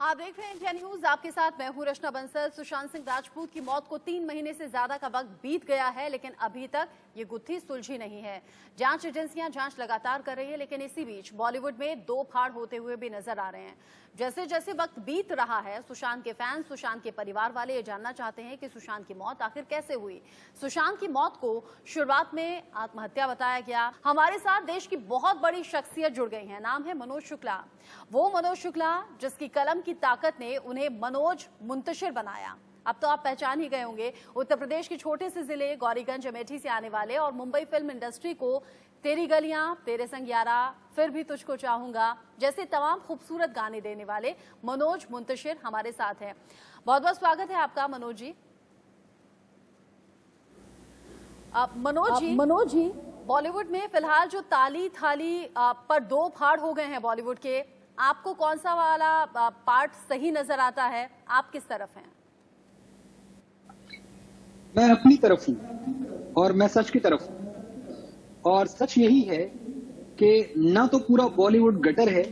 आप देख रहे हैं इंडिया न्यूज। आपके साथ मैं हूं रचना बंसल। सुशांत सिंह राजपूत की मौत को 3 महीने से ज्यादा का वक्त बीत गया है, लेकिन अभी तक ये गुत्थी सुलझी नहीं है। जांच एजेंसियां जांच लगातार कर रही है, लेकिन इसी बीच बॉलीवुड में दो फाड़ होते हुए भी नजर आ रहे हैं। जैसे जैसे वक्त बीत रहा है, सुशांत के फैंस, सुशांत के परिवार वाले ये जानना चाहते हैं कि सुशांत की मौत आखिर कैसे हुई। सुशांत की मौत को शुरुआत में आत्महत्या बताया गया। हमारे साथ देश की बहुत बड़ी शख्सियत जुड़ गई है। नाम है मनोज शुक्ला। वो मनोज शुक्ला जिसकी कलम की ताकत ने उन्हें मनोज मुंतशिर बनाया। अब तो आप पहचान ही गए होंगे। उत्तर प्रदेश के छोटे से जिले गौरीगंज अमेठी से आने वाले और मुंबई फिल्म इंडस्ट्री को तेरी गलियां, तेरे संग यारा, फिर भी तुझको चाहूंगा जैसे तमाम खूबसूरत गाने देने वाले मनोज मुंतशिर हमारे साथ हैं। बहुत बहुत स्वागत है आपका मनोज जी। मनोज जी, बॉलीवुड में फिलहाल जो ताली थाली पर दो फाड़ हो गए हैं बॉलीवुड के, आपको कौन सा वाला पार्ट सही नजर आता है? आप किस तरफ हैं? मैं अपनी तरफ हूं और मैं सच की तरफ हूं। और सच यही है कि ना तो पूरा बॉलीवुड गटर है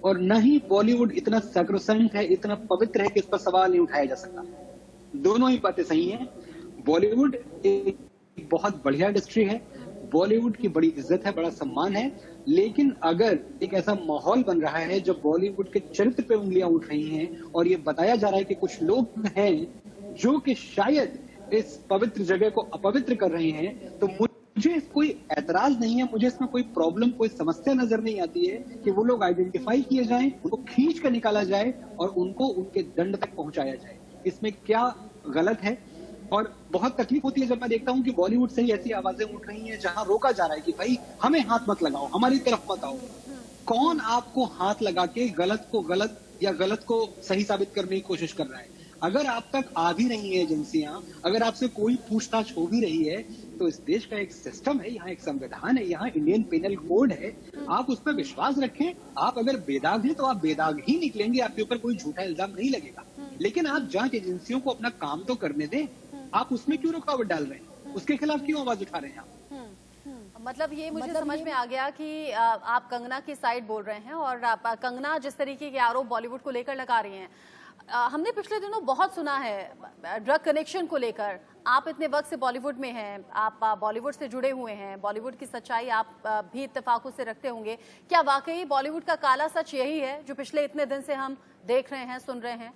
और ना ही बॉलीवुड इतना सैक्रोसेंट है, इतना पवित्र है कि इस पर सवाल नहीं उठाया जा सकता। दोनों ही बातें सही हैं। बॉलीवुड एक बहुत बढ़िया इंडस्ट्री है, बॉलीवुड की बड़ी इज्जत है, बड़ा सम्मान है। लेकिन अगर एक ऐसा माहौल बन रहा है जब बॉलीवुड के चरित्र पे उंगलियां उठ रही हैं और ये बताया जा रहा है कि कुछ लोग हैं जो कि शायद इस पवित्र जगह को अपवित्र कर रहे हैं, तो मुझे कोई ऐतराज नहीं है, मुझे इसमें कोई प्रॉब्लम, कोई समस्या नजर नहीं आती है कि वो लोग आइडेंटिफाई किए जाएं, उनको खींच कर निकाला जाए और उनको उनके दंड तक पहुंचाया जाए। इसमें क्या गलत है? और बहुत तकलीफ होती है जब मैं देखता हूं कि बॉलीवुड से ही ऐसी आवाजें उठ रही हैं जहां रोका जा रहा है कि भाई हमें हाथ मत लगाओ, हमारी तरफ मत आओ। कौन आपको हाथ लगा के गलत को गलत या गलत को सही साबित करने की कोशिश कर रहा है? अगर आप तक आ भी रही है एजेंसियां, अगर आपसे कोई पूछताछ हो भी रही है, तो इस देश का एक सिस्टम है, यहाँ एक संविधान है, यहाँ इंडियन पेनल कोड है। आप उस पर विश्वास रखें। आप अगर बेदाग हैं तो आप बेदाग ही निकलेंगे, आपके ऊपर कोई झूठा इल्जाम नहीं लगेगा। लेकिन आप जांच एजेंसियों को अपना काम तो करने दें। आप उसमें क्यों रुकावट डाल रहे हैं? उसके खिलाफ क्यों आवाज उठा रहे हैं आप? मतलब ये मुझे समझ में आ गया कि आप कंगना की साइड बोल रहे हैं और कंगना जिस तरीके के आरोप बॉलीवुड को लेकर लगा रही हैं। हमने पिछले दिनों बहुत सुना है ड्रग कनेक्शन को लेकर। आप इतने वक्त से बॉलीवुड में हैं, आप बॉलीवुड से जुड़े हुए हैं, बॉलीवुड की सच्चाई आप भी इत्तेफाकों से रखते होंगे। क्या वाकई बॉलीवुड का काला सच यही है जो पिछले इतने दिन से हम देख रहे हैं, सुन रहे हैं?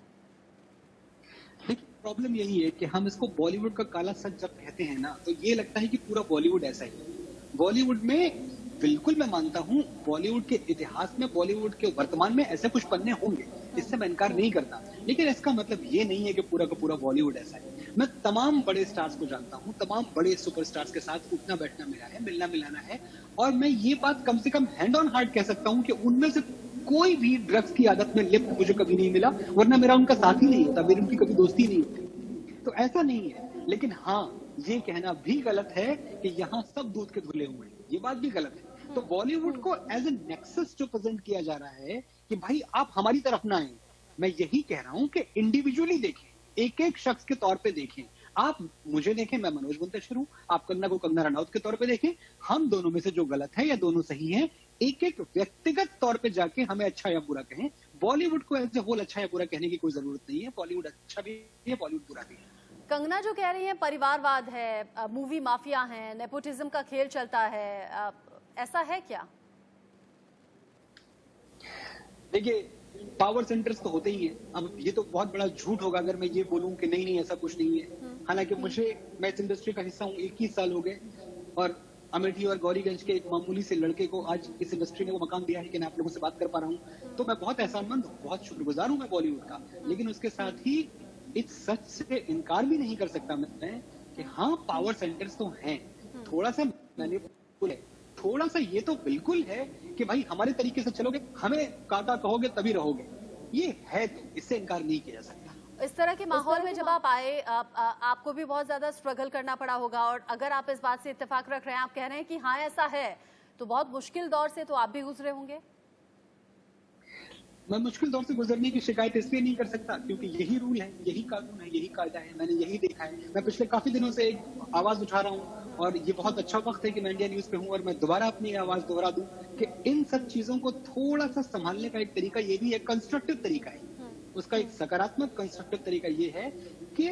प्रॉब्लम यही है कि हम इसको बॉलीवुड का काला सच जब कहते हैं ना, तो ये लगता है कि पूरा बॉलीवुड ऐसा ही है। बॉलीवुड में बिल्कुल मैं मानता हूं, बॉलीवुड के इतिहास में, बॉलीवुड के वर्तमान में ऐसे कुछ पन्ने होंगे, इससे मैं इनकार नहीं करता। लेकिन इसका मतलब ये नहीं है कि पूरा का पूरा बॉलीवुड ऐसा है। मैं तमाम बड़े स्टार्स को जानता हूं, तमाम बड़े सुपरस्टार्स के साथ उठना बैठना मेरा है, मिलना मिलाना है। और मैं ये बात कम से कम हैंड ऑन हार्ट कह सकता हूं कि उनमें से कोई भी ड्रग्स की आदत में लिप्त मुझे कभी नहीं मिला, वरना मेरा उनका साथ ही नहीं होता, मेरी उनकी कभी दोस्ती नहीं होती। तो ऐसा नहीं है। लेकिन हाँ, ये कहना भी गलत है कि यहाँ सब दूध के धुले हुए हैं, ये बात भी गलत है। तो बॉलीवुड को एज ए नेक्सस जो प्रेजेंट किया जा रहा है कि भाई आप हमारी तरफ ना आए, मैं यही कह रहा हूं कि इंडिविजुअली देखें, एक एक शख्स के तौर पे देखें। आप मुझे देखें, मैं मनोज मुंतशिर हूं, आप कंगना को कंगना रनौत के तौर पे देखें। हम दोनों में से जो गलत है या दोनों सही हैं, एक एक व्यक्तिगत तौर पे जाके हमें अच्छा या बुरा कहें। बॉलीवुड को एज ए होल अच्छा या बुरा कहने की कोई जरूरत नहीं है। बॉलीवुड अच्छा भी है, बॉलीवुड बुरा भी है। कंगना जो कह रही है परिवारवाद है, मूवी माफिया है, नेपोटिज्म का खेल चलता है, ऐसा है क्या? देखिए, पावर सेंटर्स तो होते ही हैं। अब ये तो बहुत बड़ा झूठ होगा अगर मैं ये बोलूं कि नहीं ऐसा कुछ नहीं है। हालांकि मैं इस इंडस्ट्री का हिस्सा हूं, 21 साल हो गए और अमेठी और गौरीगंज के एक मामूली से लड़के को आज इस इंडस्ट्री ने वो मकाम दिया है कि मैं आप लोगों से बात कर पा रहा हूं। तो मैं बहुत एहसानमंद हूं, बहुत शुक्रगुजार हूं मैं बॉलीवुड का। लेकिन उसके साथ ही इस सच से इनकार भी नहीं कर सकता मैं कि हाँ, पावर सेंटर्स तो हैं। थोड़ा सा मैनिपुलेट है, थोड़ा सा ये तो बिल्कुल है कि भाई हमारे तरीके से चलोगे, हमें काका कहोगे तभी रहोगे, ये है, इससे इनकार नहीं किया जा सकता। इस तरह के माहौल में जब आप आए, आपको भी बहुत ज्यादा स्ट्रगल करना पड़ा होगा। और अगर आप इस बात से इत्तेफाक रख रहे हैं, आप कह रहे हैं कि हाँ ऐसा है, तो बहुत मुश्किल दौर से तो आप भी गुजरे होंगे। मैं मुश्किल दौर से गुजरने की शिकायत इसलिए नहीं कर सकता क्योंकि यही रूल है, यही कानून है, यही कायदा है, मैंने यही देखा है। मैं पिछले काफी दिनों से एक आवाज उठा रहा हूँ और ये बहुत अच्छा वक्त है कि मैं इंडिया न्यूज पे हूँ और मैं दोबारा अपनी आवाज दोहरा दूं कि इन सब चीजों को थोड़ा सा संभालने का एक तरीका ये भी है, कंस्ट्रक्टिव तरीका है। उसका एक सकारात्मक कंस्ट्रक्टिव तरीका ये है कि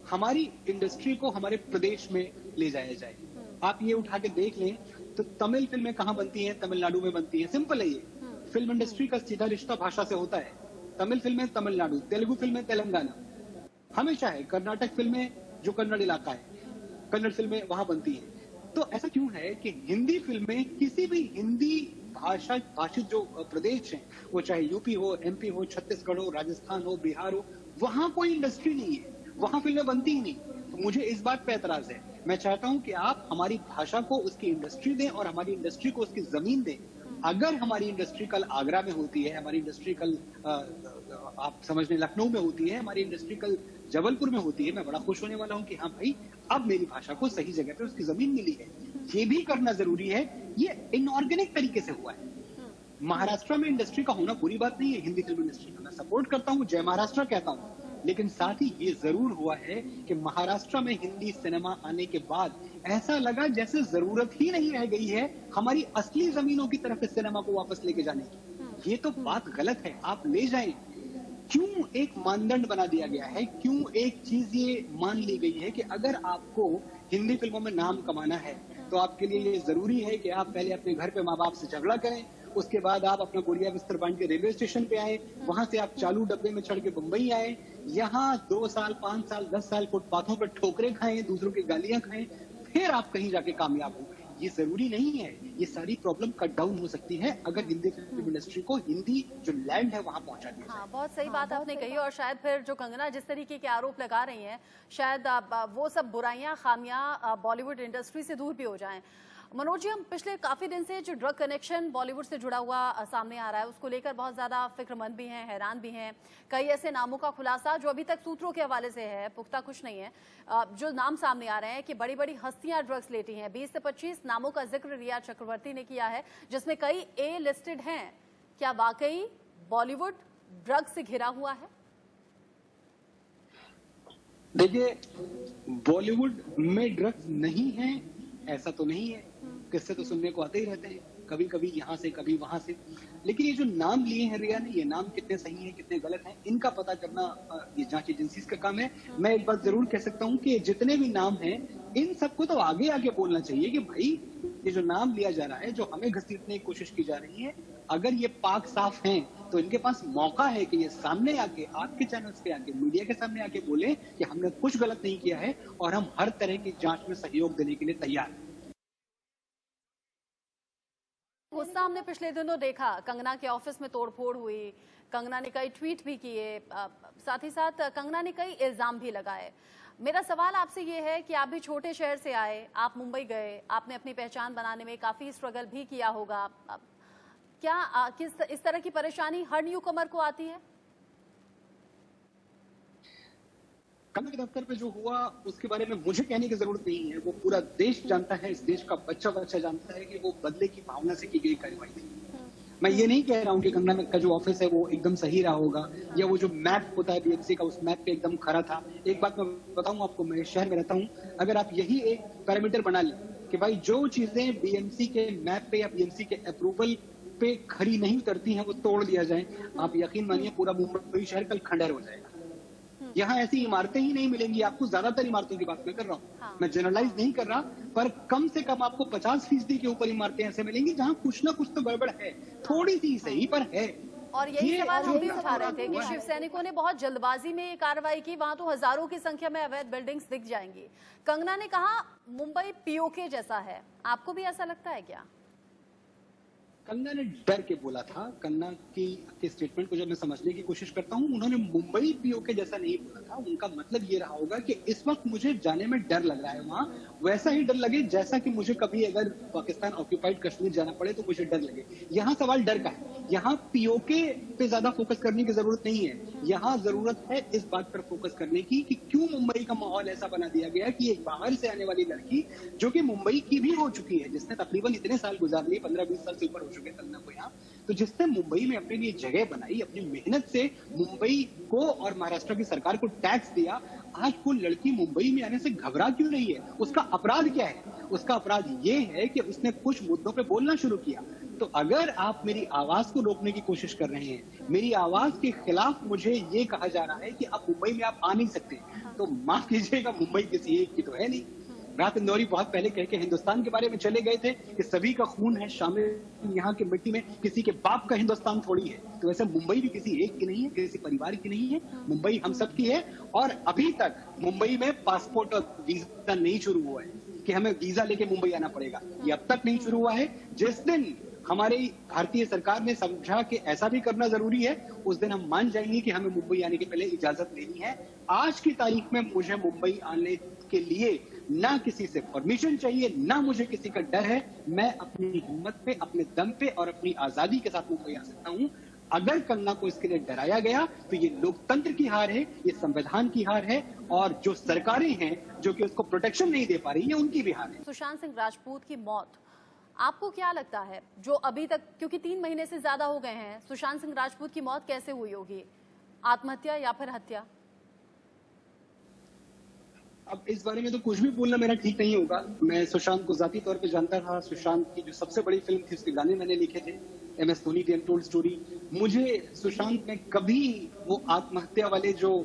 हमारी इंडस्ट्री को हमारे प्रदेश में ले जाया जाए। आप ये उठा के देख लें तो तमिल फिल्में कहाँ बनती हैं? तमिलनाडु में बनती हैं। सिंपल है ये। फिल्म इंडस्ट्री का सीधा रिश्ता भाषा से होता है। तमिल फिल्में तमिलनाडु, तेलुगु फिल्में तेलंगाना, हमेशा है। कर्नाटक फिल्में जो कन्नड़ इलाका है, कन्नड़ फिल्में वहां बनती हैं। तो ऐसा क्यों है कि हिंदी फिल्में किसी भी हिंदी भाषित जो प्रदेश हैं, वो चाहे यूपी हो, एमपी हो, छत्तीसगढ़ हो, राजस्थान हो, बिहार हो, वहां कोई इंडस्ट्री नहीं है, वहां फिल्में बनती ही नहीं। तो मुझे इस बात पे एतराज है। मैं चाहता हूं कि आप हमारी भाषा को उसकी इंडस्ट्री दें और हमारी इंडस्ट्री को उसकी जमीन दें। अगर हमारी इंडस्ट्री कल आगरा में होती है, हमारी इंडस्ट्री कल आप समझ लें लखनऊ में होती है, हमारी इंडस्ट्री कल जबलपुर में होती है, मैं बड़ा खुश होने वाला हूं कि हाँ भाई, अब मेरी भाषा को सही जगह पे उसकी जमीन मिली है। ये भी करना जरूरी है। ये इनऑर्गेनिक तरीके से हुआ है। महाराष्ट्र में इंडस्ट्री का होना बुरी बात नहीं है। हिंदी फिल्म इंडस्ट्री का मैं सपोर्ट करता हूं, जय महाराष्ट्र कहता हूं। लेकिन साथ ही ये जरूर हुआ है कि महाराष्ट्र में हिंदी सिनेमा आने के बाद ऐसा लगा जैसे जरूरत ही नहीं रह गई है हमारी असली जमीनों की तरफ इस सिनेमा को वापस लेके जाने की। ये तो बात गलत है। आप ले जाएं। क्यों एक मानदंड बना दिया गया है? क्यों एक चीज ये मान ली गई है कि अगर आपको हिंदी फिल्मों में नाम कमाना है तो आपके लिए ये जरूरी है कि आप पहले अपने घर पे माँ बाप से झगड़ा करें, उसके बाद आप अपना बोरिया बिस्तर बांध के रेलवे स्टेशन पे आए, वहां से आप चालू डब्बे में चढ़ के मुंबई आए, यहाँ 2 साल 5 साल 10 साल फुटपाथों पर ठोकरे खाएं, दूसरों की गालियां खाएं, फिर आप कहीं जाके कामयाब हो। ये जरूरी नहीं है। ये सारी प्रॉब्लम कट डाउन हो सकती है अगर हिंदी फिल्म इंडस्ट्री को हिंदी जो लैंड है वहां पहुंचा दिया जाए। हाँ, बहुत सही बात आपने कही। और शायद फिर जो कंगना जिस तरीके के आरोप लगा रही हैं, शायद वो सब बुराइयां, खामियां बॉलीवुड इंडस्ट्री से दूर भी हो जाएं। मनोज जी, हम पिछले काफी दिन से जो ड्रग कनेक्शन बॉलीवुड से जुड़ा हुआ सामने आ रहा है, उसको लेकर बहुत ज्यादा फिक्रमंद भी हैं, हैरान भी हैं। कई ऐसे नामों का खुलासा जो अभी तक सूत्रों के हवाले से है, पुख्ता कुछ नहीं है, जो नाम सामने आ रहे हैं कि बड़ी बड़ी हस्तियां ड्रग्स लेती हैं। 20 से 25 नामों का जिक्र रिया चक्रवर्ती ने किया है, जिसमें कई ए लिस्टेड हैं। क्या वाकई बॉलीवुड ड्रग्स से घिरा हुआ है? देखिए, बॉलीवुड में ड्रग्स नहीं है ऐसा तो नहीं है। किस्से तो सुनने को आते ही रहते हैं, कभी कभी यहाँ से कभी वहां से। लेकिन ये जो नाम लिए हैं रिया ने, ये नाम कितने सही हैं कितने गलत हैं, इनका पता करना ये जांच एजेंसीज का काम है। मैं एक बात जरूर कह सकता हूँ कि जितने भी नाम हैं, इन सबको तो आगे आगे बोलना चाहिए कि भाई ये जो नाम लिया जा रहा है, जो हमें घसीटने की कोशिश की जा रही है, अगर ये पाक साफ हैं तो इनके पास मौका है कि ये सामने आके, आपके चैनल्स पे आके, मीडिया के सामने आके बोले कि हमने कुछ गलत नहीं किया है और हम हर तरह की जांच में सहयोग देने के लिए तैयार हैं। गुस्सा हमने पिछले दिनों देखा, कंगना के ऑफिस में तोड़फोड़ हुई, कंगना ने कई ट्वीट भी किए, साथ ही साथ कंगना ने कई इल्जाम भी लगाए। मेरा सवाल आपसे ये है कि आप भी छोटे शहर से आए, आप मुंबई गए, आपने अपनी पहचान बनाने में काफी स्ट्रगल भी किया होगा। क्या किस इस तरह की परेशानी हर न्यूकमर को आती है? कंगना के दफ्तर पे जो हुआ उसके बारे में मुझे कहने की जरूरत नहीं है, वो पूरा देश जानता है, इस देश का बच्चा बच्चा जानता है कि वो बदले की भावना से की गई कार्रवाई थी। मैं ये नहीं कह रहा हूँ कि कंगना का जो ऑफिस है वो एकदम सही रहा होगा, या वो जो मैप होता है बीएमसी का, उस मैप पे एकदम खरा था। एक बात मैं बताऊं आपको, मैं शहर में रहता हूँ, अगर आप यही एक पैरामीटर बना लें कि भाई जो चीजें बीएमसी के मैप पे या बीएमसी के अप्रूवल पे खरी नहीं उतरती हैं वो तोड़ दिया जाए, आप यकीन मानिए पूरा मुंबई शहर कल खंडहर हो जाएगा। यहाँ ऐसी इमारतें ही नहीं मिलेंगी आपको। ज्यादातर इमारतों की बात मैं कर रहा हूँ, हाँ। मैं जनरलाइज नहीं कर रहा, पर कम से कम आपको 50% के ऊपर इमारतें ऐसे मिलेंगी जहाँ कुछ ना कुछ तो गड़बड़ है, थोड़ी सी सही पर है। और यही सवाल हम भी उठा रहे थे कि शिव सैनिकों ने बहुत जल्दबाजी में ये कार्रवाई की, वहां तो हजारों की संख्या में अवैध बिल्डिंग्स दिख जाएंगी। कंगना ने कहा मुंबई पीओके जैसा है, आपको भी ऐसा लगता है क्या? कंगना ने डर के बोला था। कंगना की स्टेटमेंट को जब मैं समझने की कोशिश करता हूँ, उन्होंने मुंबई पीओके जैसा नहीं बोला था। उनका मतलब ये रहा होगा कि इस वक्त मुझे जाने में डर लग रहा है, वहां वैसा ही डर लगे जैसा कि मुझे कभी अगर पाकिस्तान ऑक्यूपाइड कश्मीर जाना पड़े तो मुझे डर लगे। यहाँ सवाल डर का है। यहाँ पीओके पे ज्यादा फोकस करने की जरूरत नहीं है। यहाँ जरूरत है इस बात पर फोकस करने की कि क्यों मुंबई का माहौल ऐसा बना दिया गया कि एक बाहर से आने वाली लड़की जो कि मुंबई की भी हो चुकी है, जिसने तकरीबन इतने साल गुजार लिए, 15-20 साल से ऊपर हो चुके कंगना को यहाँ, तो जिसने मुंबई में अपने लिए जगह बनाई, अपनी मेहनत से मुंबई को और महाराष्ट्र की सरकार को टैक्स दिया, आज वो लड़की मुंबई में आने से घबरा क्यों रही है? उसका अपराध क्या है? उसका अपराध ये है कि उसने कुछ मुद्दों पे बोलना शुरू किया। तो अगर आप मेरी आवाज को रोकने की कोशिश कर रहे हैं, मेरी आवाज के खिलाफ मुझे ये कहा जा रहा है कि आप मुंबई में आप आ नहीं सकते, तो माफ कीजिएगा, मुंबई किसी एक की तो है नहीं। रात इंदौरी बहुत पहले कह के हिंदुस्तान के बारे में चले गए थे कि सभी का खून है शामिल यहाँ की मिट्टी में, किसी के बाप का हिंदुस्तान थोड़ी है। तो वैसे मुंबई भी किसी एक की नहीं है, किसी परिवार की नहीं है, मुंबई हम सब की है। और अभी तक मुंबई में पासपोर्ट और वीजा नहीं शुरू हुआ है कि हमें वीजा लेके मुंबई आना पड़ेगा, ये अब तक नहीं शुरू हुआ है। जिस दिन हमारी भारतीय सरकार ने समझा कि ऐसा भी करना जरूरी है, उस दिन हम मान जाएंगे कि हमें मुंबई आने के पहले इजाजत लेनी है। आज की तारीख में मुझे मुंबई आने के लिए ना किसी से परमिशन चाहिए, ना मुझे किसी का डर है। मैं अपनी हिम्मत पे, अपने दम पे और अपनी आजादी के साथ मुंबई आ सकता हूं। अगर कंगना को इसके लिए डराया गया तो ये लोकतंत्र की हार है, ये संविधान की हार है, और जो सरकारें हैं जो कि उसको प्रोटेक्शन नहीं दे पा रही है, उनकी भी हार है। सुशांत सिंह राजपूत की मौत आपको क्या लगता है, जो अभी तक, क्योंकि 3 महीने से ज्यादा हो गए हैं, सुशांत सिंह राजपूत की मौत कैसे हुई होगी? आत्महत्या या फिर हत्या? अब इस बारे में तो कुछ भी बोलना मेरा ठीक नहीं होगा। मैं सुशांत को जाती तौर पे जानता था। सुशांत की जो सबसे बड़ी फिल्म थी, उसके गाने मैंने लिखे थे, MS Dhoni the untold story. मुझे सुशांत में कभी वो आत्महत्या वाले जो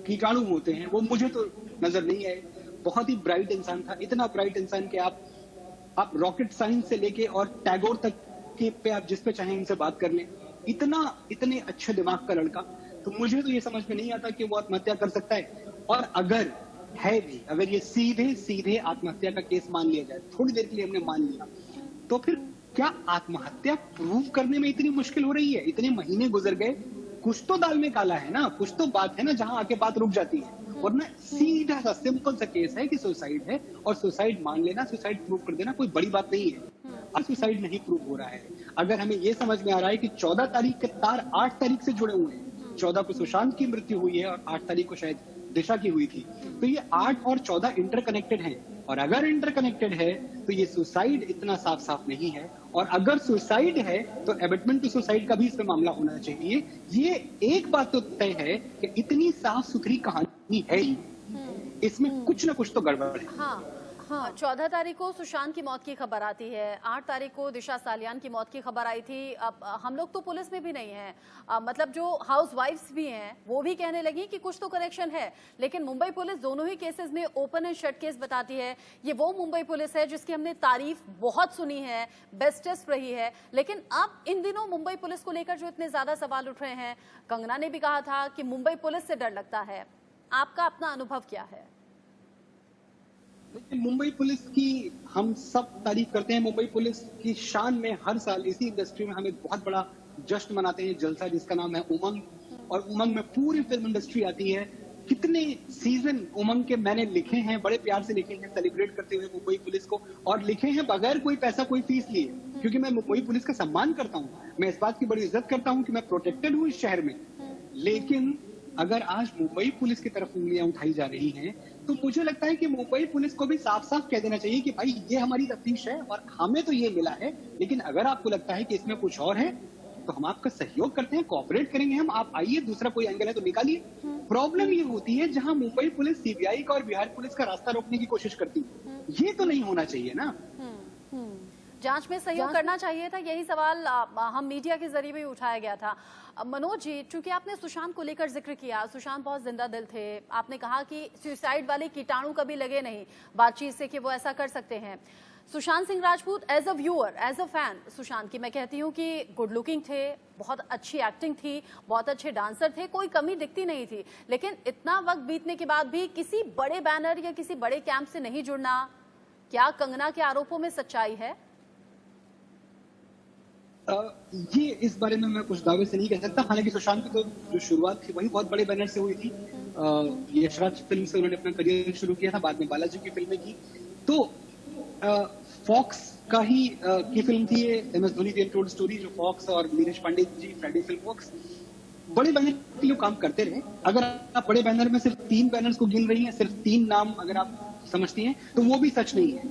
कीटाणु होते हैं वो मुझे तो नजर नहीं आए। बहुत ही ब्राइट इंसान था, इतना ब्राइट इंसान कि आप रॉकेट साइंस से लेके और टैगोर तक के पे आप जिस पे चाहें उनसे बात कर लें, इतने अच्छे दिमाग का लड़का। तो मुझे तो ये समझ में नहीं आता कि वो आत्महत्या कर सकता है। और अगर है भी, अगर ये सीधे आत्महत्या का केस मान लिया जाए, थोड़ी देर के लिए हमने मान लिया, तो फिर क्या आत्महत्या प्रूव करने में इतनी मुश्किल हो रही है? इतने महीने गुजर गए, कुछ तो दाल में काला है ना, कुछ तो बात है ना जहां आके बात रुक जाती है। वरना सीधा सा सिंपल सा केस है कि सुसाइड है, और सुसाइड मान लेना, सुसाइड प्रूव कर देना कोई बड़ी बात नहीं है। अब सुसाइड नहीं प्रूव हो रहा है। अगर हमें ये समझ में आ रहा है कि 14 तारीख के तार 8 तारीख से जुड़े हुए हैं, 14 को सुशांत की मृत्यु हुई है और 8 तारीख को शायद दिशा की हुई थी, तो ये 8 और 14 इंटरकनेक्टेड हैं। और अगर इंटरकनेक्टेड है तो ये सुसाइड इतना साफ साफ नहीं है। और अगर सुसाइड है तो एबेटमेंट टू सुसाइड का भी इसमें मामला होना चाहिए। ये एक बात तो तय है कि इतनी साफ सुथरी कहानी है ही, इसमें कुछ ना कुछ तो गड़बड़ है। हाँ, 14 तारीख को सुशांत की मौत की खबर आती है, 8 तारीख को दिशा सालियान की मौत की खबर आई थी। अब हम लोग तो पुलिस में भी नहीं हैं, मतलब जो हाउस वाइफ्स भी हैं वो भी कहने लगी कि कुछ तो कनेक्शन है, लेकिन मुंबई पुलिस दोनों ही केसेस में ओपन एंड शट केस बताती है। ये वो मुंबई पुलिस है जिसकी हमने तारीफ बहुत सुनी है, बेस्टेस्ट रही है, लेकिन अब इन दिनों मुंबई पुलिस को लेकर जो इतने ज्यादा सवाल उठ रहे हैं, कंगना ने भी कहा था कि मुंबई पुलिस से डर लगता है। आपका अपना अनुभव क्या है? लेकिन मुंबई पुलिस की हम सब तारीफ करते हैं। मुंबई पुलिस की शान में हर साल इसी इंडस्ट्री में हम एक बहुत बड़ा जश्न मनाते हैं, जलसा जिसका नाम है उमंग। और उमंग में पूरी फिल्म इंडस्ट्री आती है। कितने सीजन उमंग के मैंने लिखे हैं, बड़े प्यार से लिखे हैं, सेलिब्रेट करते हुए मुंबई पुलिस को, और लिखे हैं बगैर कोई पैसा कोई फीस लिए, क्योंकि मैं मुंबई पुलिस का सम्मान करता हूँ। मैं इस बात की बड़ी इज्जत करता हूँ कि मैं प्रोटेक्टेड हूँ इस शहर में। लेकिन अगर आज मुंबई पुलिस की तरफ उंगलियां उठाई जा रही हैं, तो मुझे लगता है कि मुंबई पुलिस को भी साफ साफ कह देना चाहिए कि भाई ये हमारी तफ्तीश है और हमें तो ये मिला है, लेकिन अगर आपको लगता है कि इसमें कुछ और है तो हम आपका सहयोग करते हैं, कोऑपरेट करेंगे हम, आप आइए, दूसरा कोई एंगल है तो निकालिए। प्रॉब्लम ये होती है जहां मुंबई पुलिस सीबीआई का और बिहार पुलिस का रास्ता रोकने की कोशिश करती है। ये तो नहीं होना चाहिए ना। जांच में सहयोग करना चाहिए था, यही सवाल हम मीडिया के जरिए भी उठाया गया था। मनोज जी, चूंकि आपने सुशांत को लेकर जिक्र किया, सुशांत बहुत जिंदा दिल थे, आपने कहा कि सुसाइड वाले कीटाणु कभी लगे नहीं बातचीत से कि वो ऐसा कर सकते हैं। Sushant Singh Rajput as a viewer, as a fan Sushant की, मैं कहती हूँ कि गुड लुकिंग थे, बहुत अच्छी एक्टिंग थी, बहुत अच्छे डांसर थे, कोई कमी दिखती नहीं थी। लेकिन इतना वक्त बीतने के बाद भी किसी बड़े बैनर या किसी बड़े कैंप से नहीं जुड़ना, क्या कंगना के आरोपों में सच्चाई है? ये इस बारे में मैं कुछ दावे से नहीं कह सकता। हालांकि सुशांत की तो जो शुरुआत थी वही बहुत बड़े बैनर से हुई थी। यशराज फिल्म से उन्होंने अपना करियर शुरू किया था, बाद में बालाजी की फिल्में की। तो फॉक्स का ही की फिल्म थी ये, MS Dhoni the untold story, जो फॉक्स और Neeraj Pandey ji, Friday film works, बड़े बैनर के लिए काम करते रहे। अगर आप बड़े बैनर में सिर्फ 3 बैनर्स को गिन रही हैं, सिर्फ 3 नाम अगर आप समझती हैं, तो वो भी सच नहीं है,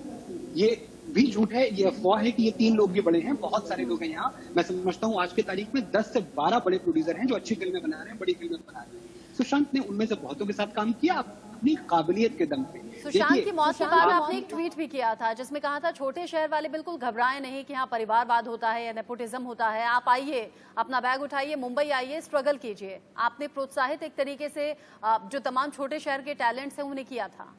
ये भी झूठ है, ये अफवाह है कि ये 3 लोग भी बड़े हैं। बहुत सारे लोग हैं यहाँ। मैं समझता हूँ आज के तारीख में 10 से 12 बड़े प्रोड्यूसर हैं जो अच्छी फिल्में बना रहे हैं, बड़ी फिल्में बना रहे हैं। सुशांत ने उनमें से बहुतों के साथ काम किया अपनी काबिलियत के दम पे। सुशांत की मौत के बाद आप- आपने एक ट्वीट भी किया था जिसमें कहा था छोटे शहर वाले बिल्कुल घबराएं नहीं कि यहाँ परिवारवाद होता है या नेपोटिज्म होता है, आप आइए, अपना बैग उठाइए, मुंबई आइए, स्ट्रगल कीजिए। आपने प्रोत्साहित एक तरीके से जो तमाम छोटे शहर के टैलेंट्स हैं उन्हें किया था।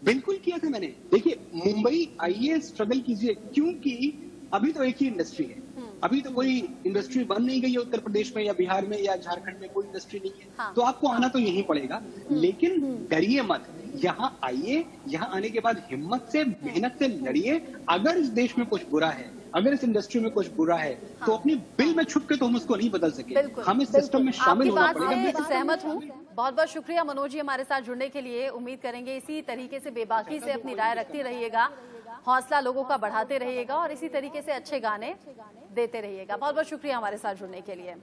बिल्कुल किया था मैंने। देखिए, मुंबई आइए, स्ट्रगल कीजिए, क्योंकि अभी तो एक ही इंडस्ट्री है, अभी तो कोई इंडस्ट्री बन नहीं गई है उत्तर प्रदेश में या बिहार में या झारखंड में, कोई इंडस्ट्री नहीं है। हाँ। तो आपको आना तो यहीं पड़ेगा, लेकिन डरिए मत, यहाँ आइए, यहाँ आने के बाद हिम्मत से, मेहनत से लड़िए। अगर इस देश में कुछ बुरा है, अगर इस इंडस्ट्री में कुछ बुरा है, तो अपनी बिल में छुप के तो हम उसको नहीं बदल सके, बिल्कुल, हमें सिस्टम में शामिल आपकी होना बात पड़ेगा। से सहमत हूँ। बहुत बहुत शुक्रिया मनोज जी हमारे साथ जुड़ने के लिए। उम्मीद करेंगे इसी तरीके से बेबाकी से अपनी राय रखते रहिएगा, हौसला लोगों का बढ़ाते रहिएगा और इसी तरीके से अच्छे गाने देते रहिएगा। बहुत बहुत शुक्रिया हमारे साथ जुड़ने के लिए।